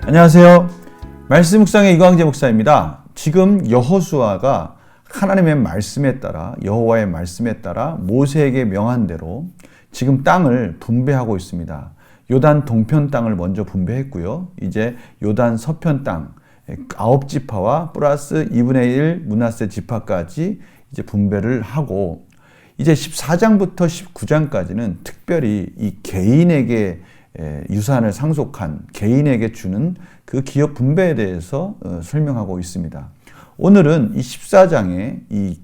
안녕하세요. 말씀 묵상의 이광재 목사입니다. 지금 여호수아가 하나님의 말씀에 따라, 여호와의 말씀에 따라 모세에게 명한 대로 지금 땅을 분배하고 있습니다. 요단 동편 땅을 먼저 분배했고요. 이제 요단 서편 땅 9지파와 플러스 2분의 1 므낫세 지파까지 이제 분배를 하고, 이제 14장부터 19장까지는 특별히 이 개인에게 유산을 상속한 개인에게 주는 그 기업 분배에 대해서 설명하고 있습니다. 오늘은 이 14장에 이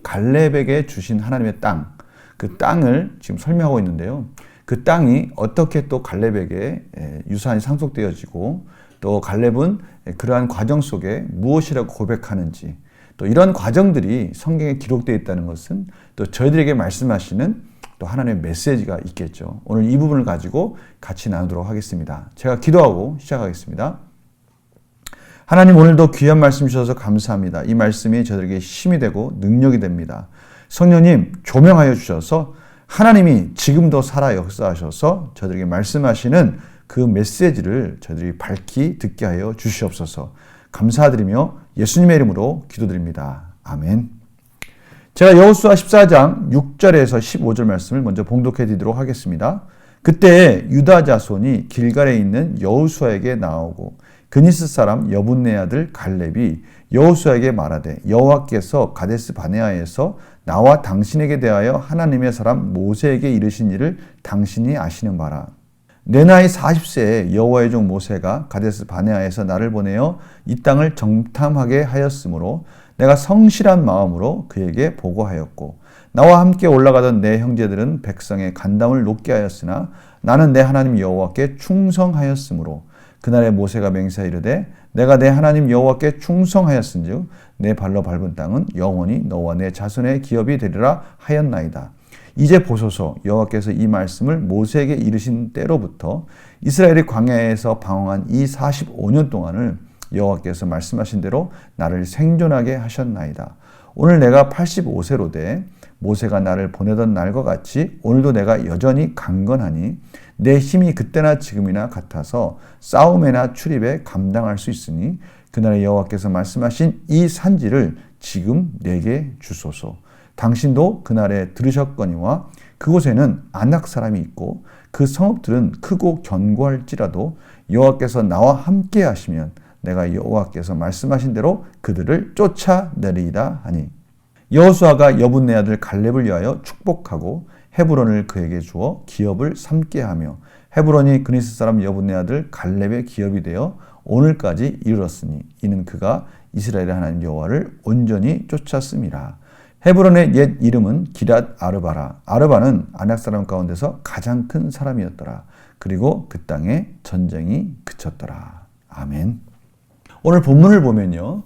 갈렙에게 주신 하나님의 땅, 그 땅을 지금 설명하고 있는데요. 그 땅이 어떻게 또 갈렙에게 유산이 상속되어지고, 또 갈렙은 그러한 과정 속에 무엇이라고 고백하는지, 또 이런 과정들이 성경에 기록되어 있다는 것은 또 저희들에게 말씀하시는 또 하나님의 메시지가 있겠죠. 오늘 이 부분을 가지고 같이 나누도록 하겠습니다. 제가 기도하고 시작하겠습니다. 하나님, 오늘도 귀한 말씀 주셔서 감사합니다. 이 말씀이 저들에게 힘이 되고 능력이 됩니다. 성령님 조명하여 주셔서 하나님이 지금도 살아 역사하셔서 저들에게 말씀하시는 그 메시지를 저들이 밝히 듣게 하여 주시옵소서. 감사드리며 예수님의 이름으로 기도드립니다. 아멘. 제가 여호수아 14장 6절에서 15절 말씀을 먼저 봉독해 드리도록 하겠습니다. 그때 유다 자손이 길갈에 있는 여호수아에게 나오고 그니스 사람 여분네 아들 갈렙이 여호수아에게 말하되, 여호와께서 가데스 바네아에서 나와 당신에게 대하여 하나님의 사람 모세에게 이르신 일을 당신이 아시는 바라. 내 나이 40세에 여호와의 종 모세가 가데스 바네아에서 나를 보내어 이 땅을 정탐하게 하였으므로 내가 성실한 마음으로 그에게 보고하였고, 나와 함께 올라가던 내 형제들은 백성의 간담을 높게 하였으나 나는 내 하나님 여호와께 충성하였으므로 그날에 모세가 맹세하 이르되, 내가 내 하나님 여호와께 충성하였은즉 내 발로 밟은 땅은 영원히 너와 내 자손의 기업이 되리라 하였나이다. 이제 보소서, 여호와께서 이 말씀을 모세에게 이르신 때로부터 이스라엘이 광야에서 방황한 이 45년 동안을 여호와께서 말씀하신 대로 나를 생존하게 하셨나이다. 오늘 내가 85세로 돼 모세가 나를 보내던 날과 같이 오늘도 내가 여전히 강건하니 내 힘이 그때나 지금이나 같아서 싸움에나 출입에 감당할 수 있으니 그날에 여호와께서 말씀하신 이 산지를 지금 내게 주소서. 당신도 그날에 들으셨거니와 그곳에는 아낙 사람이 있고 그 성읍들은 크고 견고할지라도 여호와께서 나와 함께 하시면 내가 여호와께서 말씀하신 대로 그들을 쫓아내리이다 하니, 여호수아가 여분네 아들 갈렙을 위하여 축복하고 헤브론을 그에게 주어 기업을 삼게 하며, 헤브론이 그니스 사람 여분네 아들 갈렙의 기업이 되어 오늘까지 이르렀으니 이는 그가 이스라엘의 하나님 여호와를 온전히 쫓았음이라. 헤브론의 옛 이름은 기랏 아르바라. 아르바는 아낙 사람 가운데서 가장 큰 사람이었더라. 그리고 그 땅에 전쟁이 그쳤더라. 아멘. 오늘 본문을 보면요,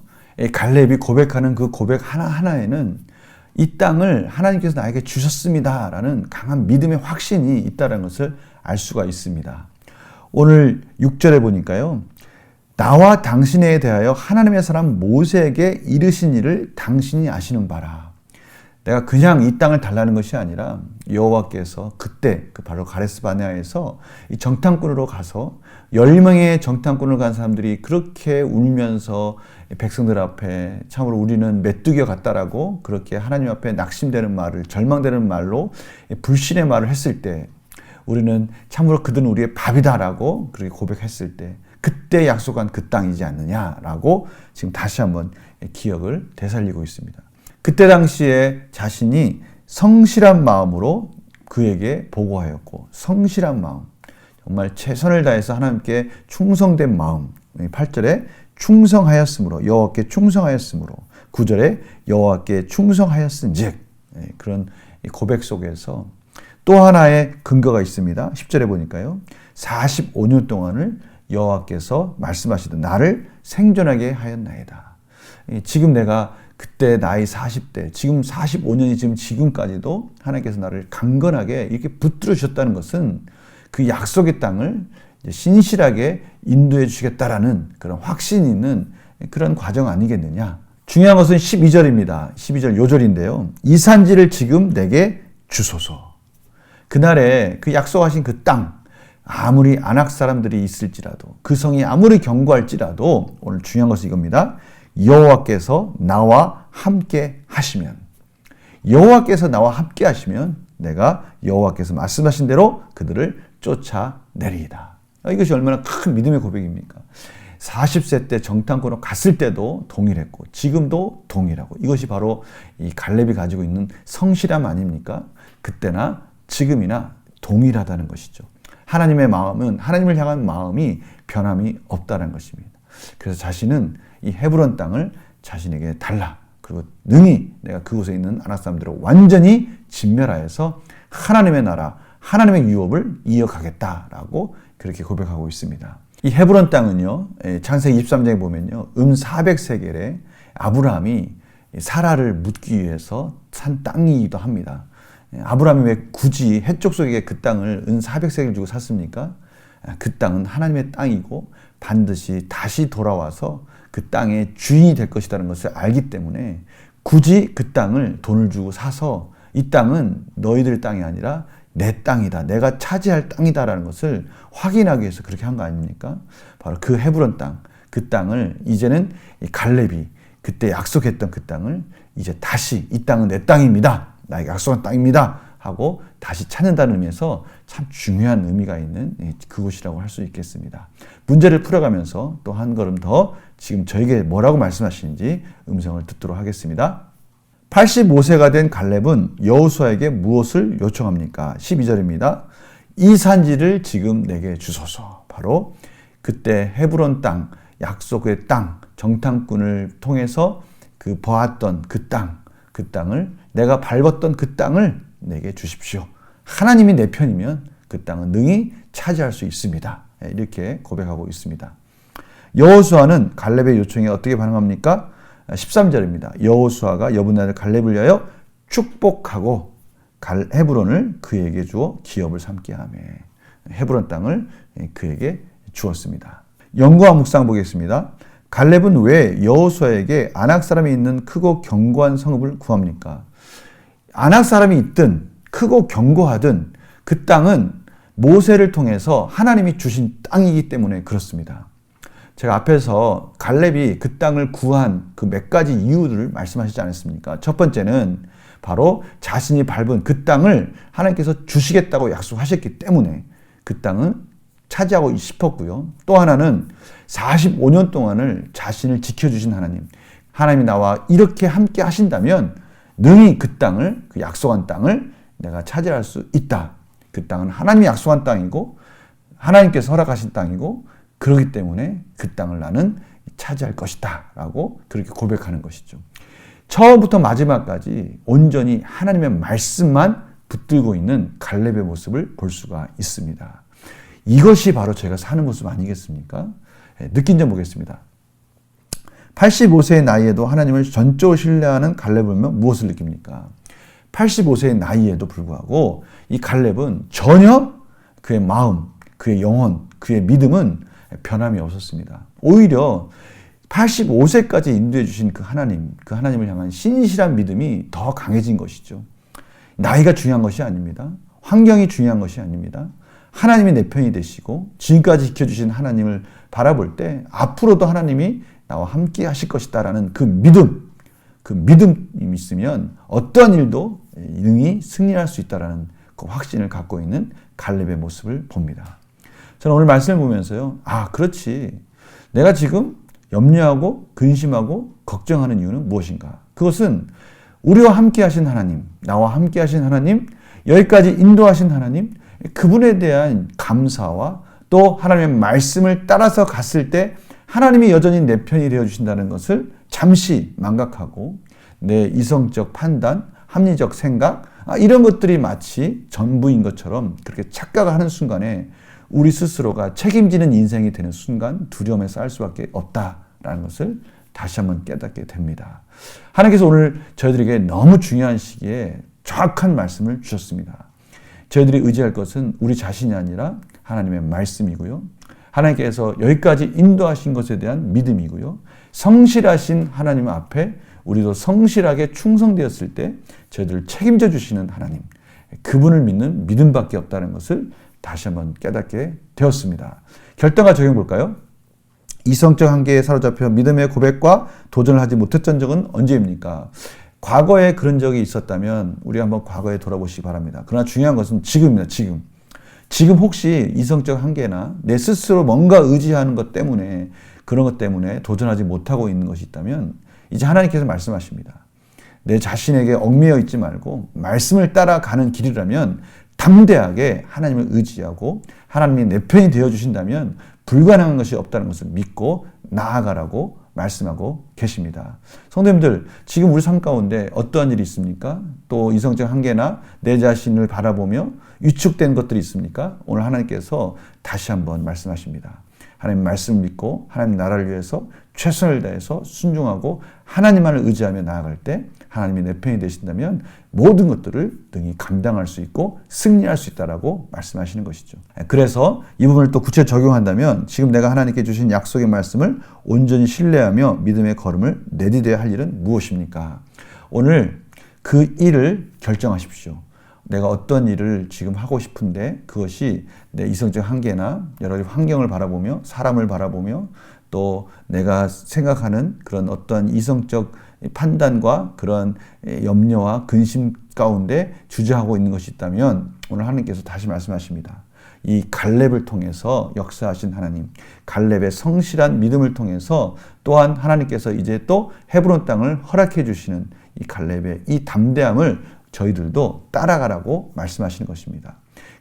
갈렙이 고백하는 그 고백 하나하나에는 이 땅을 하나님께서 나에게 주셨습니다라는 강한 믿음의 확신이 있다는 것을 알 수가 있습니다. 오늘 6절에 보니까요, 나와 당신에 대하여 하나님의 사람 모세에게 이르신 일을 당신이 아시는 바라. 내가 그냥 이 땅을 달라는 것이 아니라 여호와께서 그때 바로 가데스 바네아에서 이 정탐꾼으로 가서 10명의 정탐꾼을 간 사람들이 그렇게 울면서 백성들 앞에 참으로 우리는 메뚜기와 같다라고 그렇게 하나님 앞에 낙심되는 말을, 절망되는 말로 불신의 말을 했을 때, 우리는 참으로 그들은 우리의 밥이다라고 그렇게 고백했을 때 그때 약속한 그 땅이지 않느냐라고 지금 다시 한번 기억을 되살리고 있습니다. 그때 당시에 자신이 성실한 마음으로 그에게 보고하였고, 성실한 마음, 정말 최선을 다해서 하나님께 충성된 마음, 8절에 충성하였으므로, 여호와께 충성하였으므로, 9절에 여호와께 충성하였은즉, 그런 고백 속에서 또 하나의 근거가 있습니다. 10절에 보니까요, 45년 동안을 여호와께서 말씀하시던 나를 생존하게 하였나이다. 지금 내가 그때 나이 40대, 지금 45년이 지금까지도 하나님께서 나를 강건하게 이렇게 붙들어 주셨다는 것은 그 약속의 땅을 신실하게 인도해 주시겠다라는 그런 확신이 있는 그런 과정 아니겠느냐. 중요한 것은 12절입니다. 12절 요절인데요. 이 산지를 지금 내게 주소서. 그날에 그 약속하신 그 땅, 아무리 아낙 사람들이 있을지라도, 그 성이 아무리 견고할지라도, 오늘 중요한 것은 이겁니다. 여호와께서 나와 함께 하시면, 여호와께서 나와 함께 하시면 내가 여호와께서 말씀하신 대로 그들을 쫓아내리이다. 이것이 얼마나 큰 믿음의 고백입니까? 40세 때 정탐꾼으로 갔을 때도 동일했고 지금도 동일하고, 이것이 바로 이 갈렙이 가지고 있는 성실함 아닙니까? 그때나 지금이나 동일하다는 것이죠. 하나님의 마음은, 하나님을 향한 마음이 변함이 없다는 것입니다. 그래서 자신은 이 헤브론 땅을 자신에게 달라, 그리고 능히 내가 그곳에 있는 아낙 사람들을 완전히 진멸하여서 하나님의 나라, 하나님의 유업을 이어가겠다라고 그렇게 고백하고 있습니다. 이 헤브론 땅은요, 창세기 23장에 보면요, 400세겔에 아브라함이 사라를 묻기 위해서 산 땅이기도 합니다. 아브라함이 왜 굳이 해쪽 속에 그 땅을 400세겔 주고 샀습니까? 그 땅은 하나님의 땅이고 반드시 다시 돌아와서 그 땅의 주인이 될 것이라는 것을 알기 때문에 굳이 그 땅을 돈을 주고 사서 이 땅은 너희들 땅이 아니라 내 땅이다, 내가 차지할 땅이다라는 것을 확인하기 위해서 그렇게 한 거 아닙니까? 바로 그 헤브론 땅, 그 땅을 이제는 갈렙이 그때 약속했던 그 땅을 이제 다시 이 땅은 내 땅입니다, 나에게 약속한 땅입니다 하고 다시 찾는다는 의미에서 참 중요한 의미가 있는 그곳이라고 할 수 있겠습니다. 문제를 풀어가면서 또 한 걸음 더 지금 저에게 뭐라고 말씀하시는지 음성을 듣도록 하겠습니다. 85세가 된 갈렙은 여호수아에게 무엇을 요청합니까? 12절입니다. 이 산지를 지금 내게 주소서. 바로 그때 헤브론 땅, 약속의 땅, 정탐꾼을 통해서 그 보았던 그 땅을, 내가 밟았던 그 땅을 내게 주십시오. 하나님이 내 편이면 그 땅은 능히 차지할 수 있습니다. 이렇게 고백하고 있습니다. 여호수아는 갈렙의 요청에 어떻게 반응합니까? 13절입니다. 여호수아가 여분의 아들 갈렙을 위하여 축복하고 헤브론을 그에게 주어 기업을 삼게 하며, 헤브론 땅을 그에게 주었습니다. 연구와 묵상 보겠습니다. 갈렙은 왜 여호수아에게 아낙 사람이 있는 크고 견고한 성읍을 구합니까? 아낙 사람이 있든 크고 견고하든 그 땅은 모세를 통해서 하나님이 주신 땅이기 때문에 그렇습니다. 제가 앞에서 갈렙이 그 땅을 구한 그 몇 가지 이유들을 말씀하시지 않았습니까? 첫 번째는 바로 자신이 밟은 그 땅을 하나님께서 주시겠다고 약속하셨기 때문에 그 땅은 차지하고 싶었고요. 또 하나는 45년 동안을 자신을 지켜주신 하나님, 하나님이 나와 이렇게 함께 하신다면 능히 그 땅을, 그 약속한 땅을 내가 차지할 수 있다. 그 땅은 하나님이 약속한 땅이고 하나님께서 허락하신 땅이고 그렇기 때문에 그 땅을 나는 차지할 것이다 라고 그렇게 고백하는 것이죠. 처음부터 마지막까지 온전히 하나님의 말씀만 붙들고 있는 갈렙의 모습을 볼 수가 있습니다. 이것이 바로 제가 사는 모습 아니겠습니까? 느낀 점 보겠습니다. 85세의 나이에도 하나님을 전적으로 신뢰하는 갈렙을 보면 무엇을 느낍니까? 85세의 나이에도 불구하고 이 갈렙은 전혀 그의 마음, 그의 영혼, 그의 믿음은 변함이 없었습니다. 오히려 85세까지 인도해 주신 그 하나님을 향한 신실한 믿음이 더 강해진 것이죠. 나이가 중요한 것이 아닙니다. 환경이 중요한 것이 아닙니다. 하나님이 내 편이 되시고 지금까지 지켜주신 하나님을 바라볼 때 앞으로도 하나님이 나와 함께 하실 것이다라는 그 믿음이 있으면 어떠한 일도 능히 승리할 수 있다라는 그 확신을 갖고 있는 갈렙의 모습을 봅니다. 저는 오늘 말씀을 보면서요, 그렇지. 내가 지금 염려하고 근심하고 걱정하는 이유는 무엇인가? 그것은 우리와 함께 하신 하나님, 나와 함께 하신 하나님, 여기까지 인도하신 하나님, 그분에 대한 감사와 또 하나님의 말씀을 따라서 갔을 때 하나님이 여전히 내 편이 되어주신다는 것을 잠시 망각하고 내 이성적 판단, 합리적 생각, 이런 것들이 마치 전부인 것처럼 그렇게 착각하는 순간에 우리 스스로가 책임지는 인생이 되는 순간 두려움에 쌓일 수밖에 없다라는 것을 다시 한번 깨닫게 됩니다. 하나님께서 오늘 저희들에게 너무 중요한 시기에 정확한 말씀을 주셨습니다. 저희들이 의지할 것은 우리 자신이 아니라 하나님의 말씀이고요. 하나님께서 여기까지 인도하신 것에 대한 믿음이고요. 성실하신 하나님 앞에 우리도 성실하게 충성되었을 때 저희들을 책임져 주시는 하나님, 그분을 믿는 믿음밖에 없다는 것을 다시 한번 깨닫게 되었습니다. 결단과 적용 볼까요? 이성적 한계에 사로잡혀 믿음의 고백과 도전을 하지 못했던 적은 언제입니까? 과거에 그런 적이 있었다면 우리가 한번 과거에 돌아보시기 바랍니다. 그러나 중요한 것은 지금입니다. 지금 혹시 이성적 한계나 내 스스로 뭔가 의지하는 것 때문에 그런 것 때문에 도전하지 못하고 있는 것이 있다면 이제 하나님께서 말씀하십니다. 내 자신에게 얽매여 있지 말고 말씀을 따라가는 길이라면 담대하게 하나님을 의지하고 하나님이 내 편이 되어주신다면 불가능한 것이 없다는 것을 믿고 나아가라고 말씀하고 계십니다. 성도님들, 지금 우리 삶 가운데 어떠한 일이 있습니까? 또 이성적 한계나 내 자신을 바라보며 위축된 것들이 있습니까? 오늘 하나님께서 다시 한번 말씀하십니다. 하나님 말씀을 믿고 하나님 나라를 위해서 최선을 다해서 순종하고 하나님만을 의지하며 나아갈 때 하나님이 내 편이 되신다면 모든 것들을 능히 감당할 수 있고 승리할 수 있다라고 말씀하시는 것이죠. 그래서 이 부분을 또 구체적으로 적용한다면 지금 내가 하나님께 주신 약속의 말씀을 온전히 신뢰하며 믿음의 걸음을 내디뎌야 할 일은 무엇입니까? 오늘 그 일을 결정하십시오. 내가 어떤 일을 지금 하고 싶은데 그것이 내 이성적 한계나 여러 가지 환경을 바라보며 사람을 바라보며 또 내가 생각하는 그런 어떤 이성적 판단과 그런 염려와 근심 가운데 주저하고 있는 것이 있다면 오늘 하나님께서 다시 말씀하십니다. 이 갈렙을 통해서 역사하신 하나님, 갈렙의 성실한 믿음을 통해서 또한 하나님께서 이제 또 헤브론 땅을 허락해 주시는 이 갈렙의 이 담대함을 저희들도 따라가라고 말씀하시는 것입니다.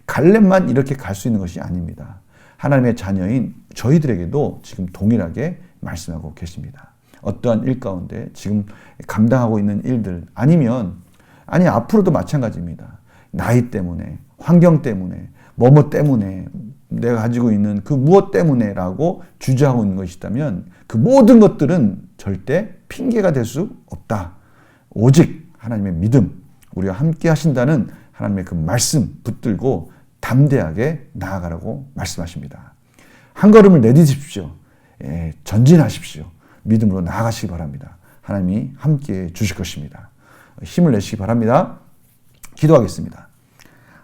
갈렙만 이렇게 갈 수 있는 것이 아닙니다. 하나님의 자녀인 저희들에게도 지금 동일하게 말씀하고 계십니다. 어떠한 일 가운데 지금 감당하고 있는 일들 아니 앞으로도 마찬가지입니다. 나이 때문에, 환경 때문에, 뭐뭐 때문에, 내가 가지고 있는 그 무엇 때문에라고 주저하고 있는 것이 있다면 그 모든 것들은 절대 핑계가 될 수 없다. 오직 하나님의 믿음, 우리가 함께 하신다는 하나님의 그 말씀 붙들고 담대하게 나아가라고 말씀하십니다. 한 걸음을 내딛으십시오. 전진하십시오. 믿음으로 나아가시기 바랍니다. 하나님이 함께 주실 것입니다. 힘을 내시기 바랍니다. 기도하겠습니다.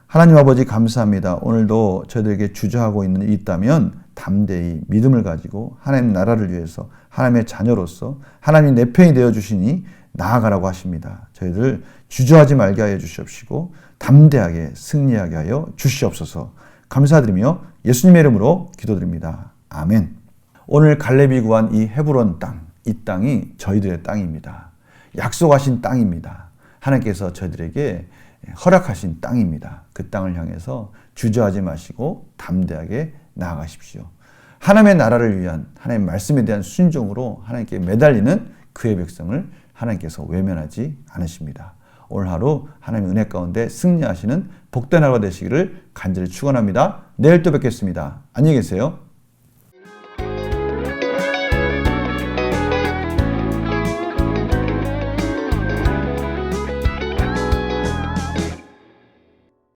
하나님 아버지 감사합니다. 오늘도 저희들에게 주저하고 있는 일이 있다면 담대히 믿음을 가지고 하나님 나라를 위해서 하나님의 자녀로서 하나님 내 편이 되어주시니 나아가라고 하십니다. 저희들 주저하지 말게 하여 주시옵시고 담대하게 승리하게 하여 주시옵소서. 감사드리며 예수님의 이름으로 기도드립니다. 아멘. 오늘 갈렙이 구한 이 헤브론 땅, 이 땅이 저희들의 땅입니다. 약속하신 땅입니다. 하나님께서 저희들에게 허락하신 땅입니다. 그 땅을 향해서 주저하지 마시고 담대하게 나아가십시오. 하나님의 나라를 위한 하나님의 말씀에 대한 순종으로 하나님께 매달리는 그의 백성을 하나님께서 외면하지 않으십니다. 오늘 하루 하나님의 은혜 가운데 승리하시는 복된 하루가 되시기를 간절히 축원합니다. 내일 또 뵙겠습니다. 안녕히 계세요.